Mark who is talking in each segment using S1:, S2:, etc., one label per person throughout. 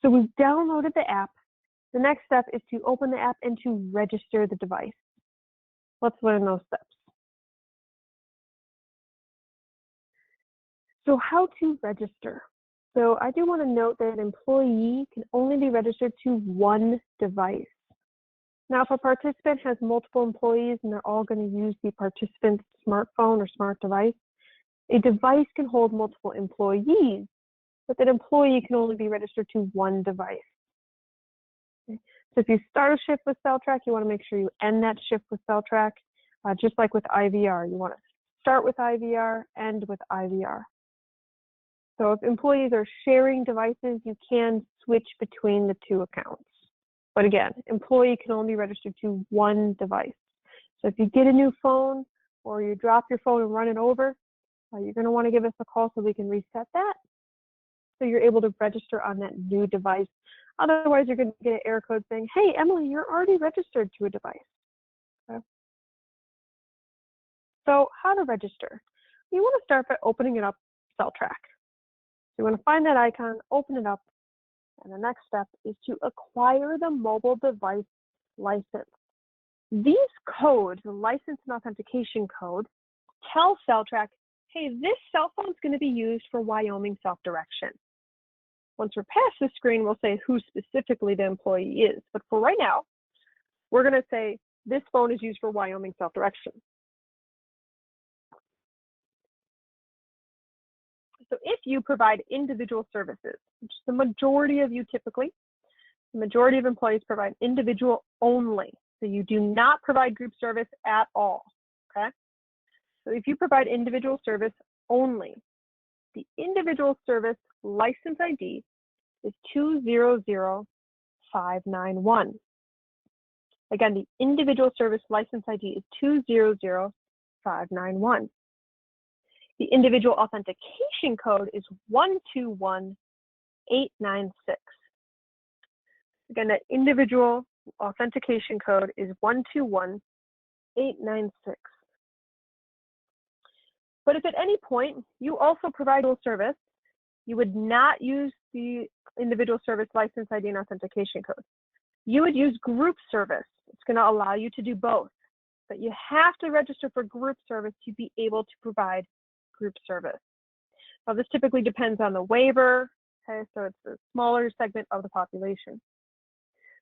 S1: So we've downloaded the app. The next step is to open the app and to register the device. Let's learn those steps. So how to register? So I do want to note that an employee can only be registered to one device. Now, if a participant has multiple employees and they're all going to use the participant's smartphone or smart device, a device can hold multiple employees, but that employee can only be registered to one device. Okay. So if you start a shift with CellTrak, you want to make sure you end that shift with CellTrak, just like with IVR. You want to start with IVR, end with IVR. So if employees are sharing devices, you can switch between the two accounts. But again, employee can only be registered to one device. So if you get a new phone or you drop your phone and run it over, you're going to want to give us a call so we can reset that. So you're able to register on that new device. Otherwise, you're going to get an error code saying, hey, Emily, you're already registered to a device. Okay. So how to register? You want to start by opening it up, CellTrak. So you want to find that icon, open it up, and the next step is to acquire the mobile device license. These codes, the license and authentication code, tell CellTrak, hey, this cell phone is going to be used for Wyoming self-direction. Once we're past the screen, we'll say who specifically the employee is. But for right now, we're going to say this phone is used for Wyoming self-direction. So if you provide individual services, which is the majority of you typically, the majority of employees provide individual only. So you do not provide group service at all, okay? So if you provide individual service only, the individual service license ID is 200591. Again, the individual service license ID is 200591. The individual authentication code is 121896. Again, that individual authentication code is 121896. But if at any point you also provide dual service, you would not use the individual service license ID and authentication code. You would use group service. It's going to allow you to do both, but you have to register for group service to be able to provide group service. Now, this typically depends on the waiver, okay, so it's a smaller segment of the population.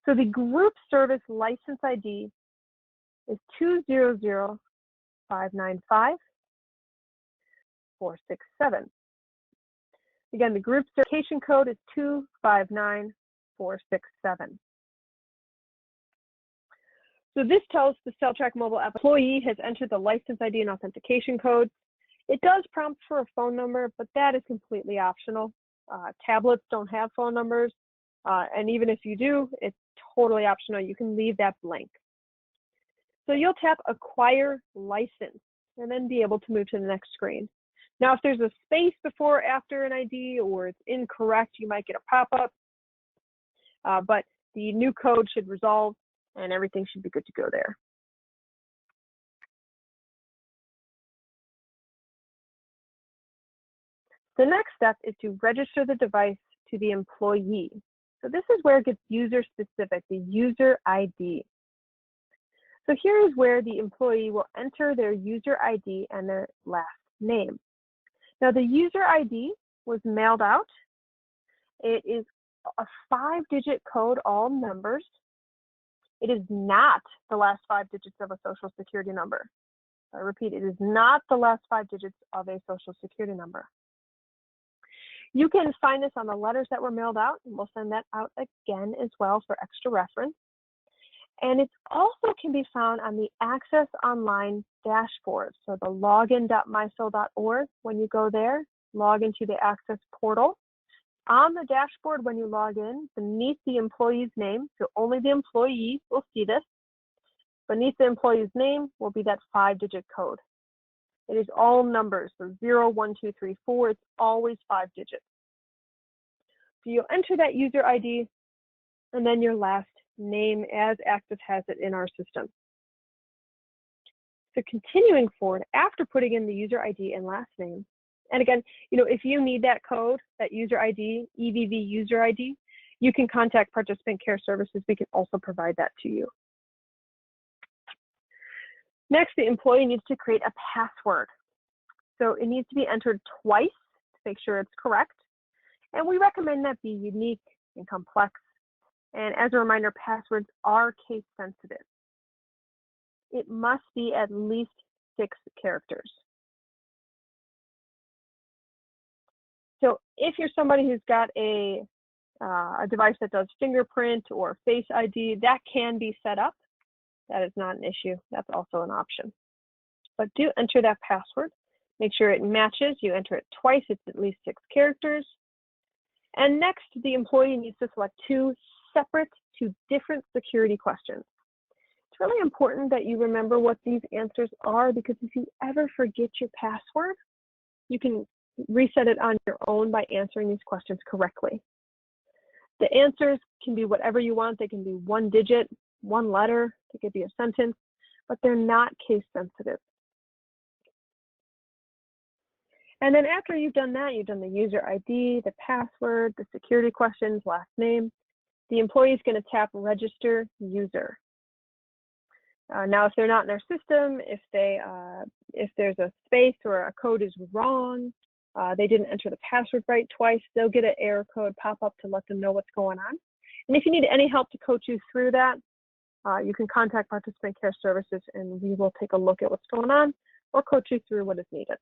S1: So the group service license ID is 200595-467. Again, the group certification code is 259467. So this tells the CellTrak mobile app employee has entered the license ID and authentication code. It does prompt for a phone number, but that is completely optional. Tablets don't have phone numbers, and even if you do, it's totally optional. You can leave that blank. So you'll tap Acquire License and then be able to move to the next screen. Now, if there's a space before or after an ID or it's incorrect, you might get a pop-up, but the new code should resolve and everything should be good to go there. The next step is to register the device to the employee. So this is where it gets user specific, the user ID. So here is where the employee will enter their user ID and their last name. Now the user ID was mailed out. It is a 5-digit code, all numbers. It is not the last 5 digits of a social security number. I repeat, it is not the last 5 digits of a social security number. You can find this on the letters that were mailed out, and we'll send that out again as well for extra reference. And it also can be found on the ACES online dashboard. So the login.mycell.org, when you go there, log into the ACES portal. On the dashboard, when you log in, beneath the employee's name, so only the employee will see this, beneath the employee's name will be that 5-digit code. It is all numbers, so 0, 1, 2, 3, 4, it's always 5 digits. So you'll enter that user ID and then your last name as ACES has it in our system. So continuing forward, after putting in the user ID and last name, and again, if you need that code, that user ID, EVV user ID, you can contact Participant Care Services. We can also provide that to you. Next, the employee needs to create a password. So it needs to be entered twice to make sure it's correct. And we recommend that be unique and complex. And as a reminder, passwords are case sensitive. It must be at least 6 characters. So if you're somebody who's got a device that does fingerprint or face ID, that can be set up. That is not an issue. That's also an option. But do enter that password. Make sure it matches. You enter it twice. It's at least 6 characters. And next, the employee needs to select 2 separate to different security questions. It's really important that you remember what these answers are, because if you ever forget your password, you can reset it on your own by answering these questions correctly. The answers can be whatever you want. They can be 1 digit, 1 letter, they could be a sentence, but they're not case sensitive. And then after you've done that, you've done the user ID, the password, the security questions, last name, the employee is going to tap Register User. Now, if they're not in their system, if there's a space or a code is wrong, they didn't enter the password right twice, they'll get an error code pop up to let them know what's going on. And if you need any help to coach you through that, you can contact Participant Care Services and we will take a look at what's going on or coach you through what is needed.